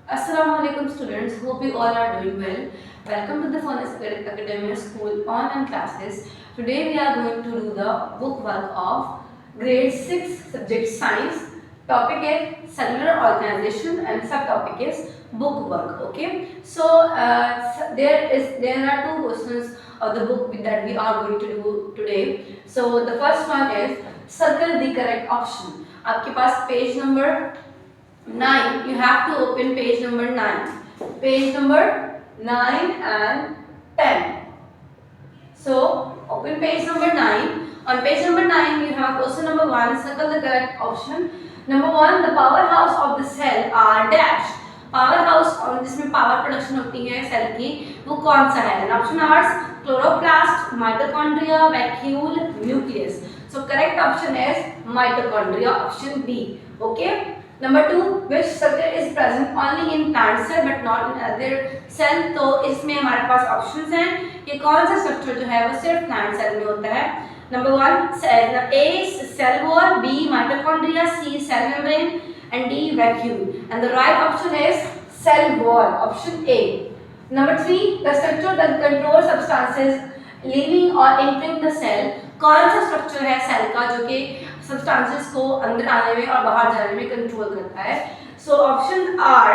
Assalamualaikum students, hope you all are doing well. Welcome to the Furnace Academia School online classes. Today we are going to do the book work of grade 6 subject science. Topic is cellular organization and subtopic is book work. Okay, so there are two questions of the book that we are going to do today. So the first one is circle the correct option. आपके पास page number 9, you have to open page number 9. Page number 9 and 10. So, open page number 9. On page number 9, you have question number 1. Circle the correct option. Number 1, the powerhouse of the cell are dash. Powerhouse और जिसमें power production होती है cell की वो कौन सा है? Option are chloroplast, mitochondria, vacuole, nucleus. So correct option is mitochondria. Option B. Okay. Number 2, which structure is present only in plant cell but not in other cell? तो इसमें हमारे पास ऑप्शंस हैं कि कौन सा स्ट्रक्चर जो है वो सिर्फ प्लांट सेल में होता है. Number 1, A cell wall, B mitochondria, C cell membrane and D vacuole. And the right option is cell wall. Option A. Number 3, the structure that controls substances leaving or entering the cell. कौन सा structure है cell का जो कि substances को अंदर आने में और बाहर जाने में कंट्रोल करता है? So option are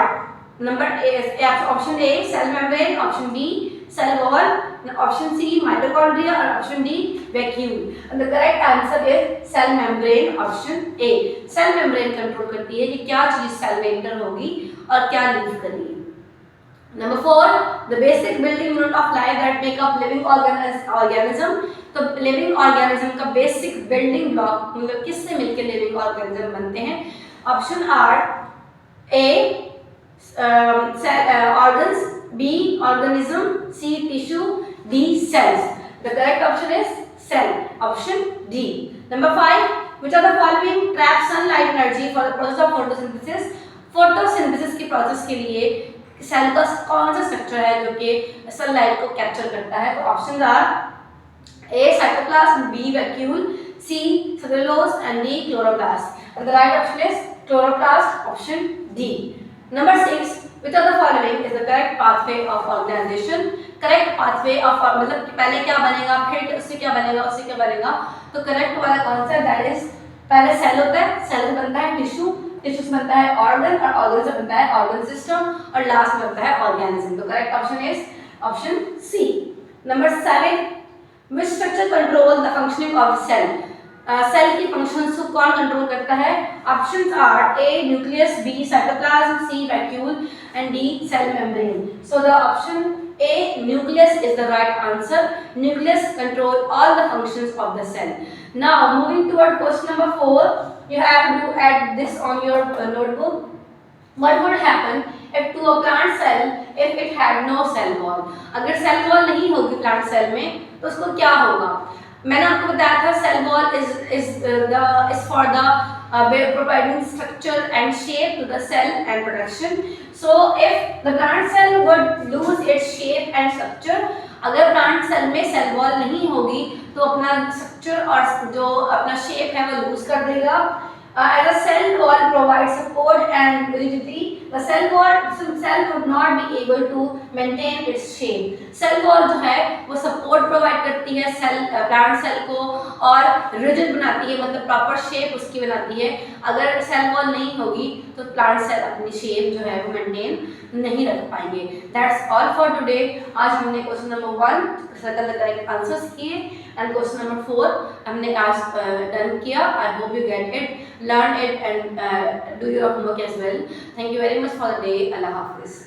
number A, option A cell membrane, option B cell wall, option C mitochondria और option D vacuole. And the correct answer is cell membrane. Option A. Cell membrane control करती है कि क्या चीज cell में enter होगी और क्या लीव करेगी. Number 4, the basic building unit of life that make up living organism. तो लिविंग ऑर्गेनिज्म का बेसिक बिल्डिंग ब्लॉक मतलब किससे मिलकर लिविंग ऑर्गेनिज्म बनते हैं? Option are A organs, B organism, C tissue, D cells. The correct option is cell. Option D. Number 5, which are the following trap sunlight energy for the process of photosynthesis? Photosynthesis की process के लिए cell का कौन सा structure है जो कि sunlight को कैप्चर करता है? तो option are A cytoplasm, B vacuole, C cellulose and D chloroplast. And the right option is chloroplast. Option D. Number 6, which of the following is the correct pathway of organization? Correct pathway of मतलब पहले क्या बनेगा फिर उससे क्या बनेगा उससे क्या बनेगा? तो correct वाला कौन सा? That is पहले सेल होता है, सेल बनता है टिश्यू, टिश्यू से बनता है ऑर्गन और ऑर्गन से बनता है ऑर्गन सिस्टम और लास्ट में बनता है ऑर्गेनिज्म. तो correct option is option C. नंबर 7, which structure control the functioning of cell? Cell की फंक्शंस को कौन कंट्रोल करता है? Options are A nucleus, B cytoplasm, C vacuole and D cell membrane. So the option A nucleus is the right answer. Nucleus control all the functions of the cell. Now moving toward question number 4, you have to add this on your notebook. What would happen if to a plant cell if it had no cell wall? अगर cell wall नहीं होगी plant cell में तो उसको क्या होगा? मैंने आपको बताया था cell wall is for the providing structure and shape to the cell and protection. So if the plant cell would lose its shape and structure, अगर plant cell में cell wall नहीं होगी तो अपना structure और जो अपना shape है वो lose कर देगा. As a cell wall provides support and rigidity, the cell would not be able to maintain its shape. Cell wall जो है वो support provide करती है plant cell को और rigid बनाती है मतलब proper shape उसकी बनाती है. अगर cell wall नहीं होगी तो plant cell अपनी shape जो है वो maintain नहीं रख पाएंगे. That's all for today. आज हमने question number 1 circle the correct answers किए and question number 4 हमने आज done किया. I hope you get it, learn it and do your homework as well. Thank you very much for the day. Allah Hafiz.